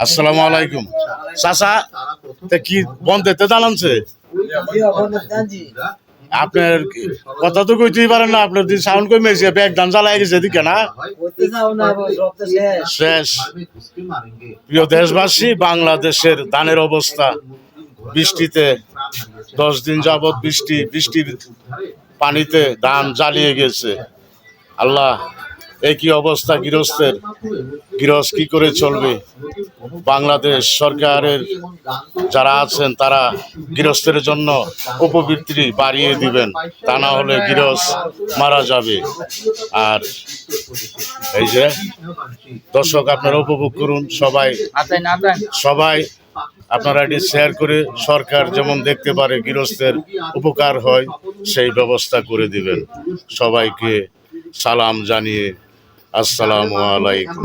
আসসালামু আলাইকুম। চাচা, তা কি বন্ধেতে জানানছে? আপনার কথা তো কইতেই পারেন না, আপনার দিন সাউন্ড কমেছে, ব্যাগ দান জ্বালাই গেছে এদিকে না শেষ। প্রিয় দেশবাসী, বাংলাদেশের ধানের অবস্থা, বৃষ্টিতে 10 দিন যাবৎ বৃষ্টির পানিতে ধান জ্বালিয়ে গেছে। আল্লাহ, একই অবস্থা গৃহস্থের, গৃহস্থ কি করে চলবে? বাংলাদেশ সরকারের যারা আছেন তারা গৃহস্থের জন্য উপবৃত্তি বাড়িয়ে দিবেন, তা না হলে গৃহস্থ মারা যাবে। আর এই যে দর্শক, আপনারা উপভোগ করুন, সবাই আপনারা এটি শেয়ার করে সরকার যেমন দেখতে পারে গৃহস্থের উপকার হয় সেই ব্যবস্থা করে দিবেন। সবাইকে সালাম জানিয়ে আসসালামু আলাইকুম।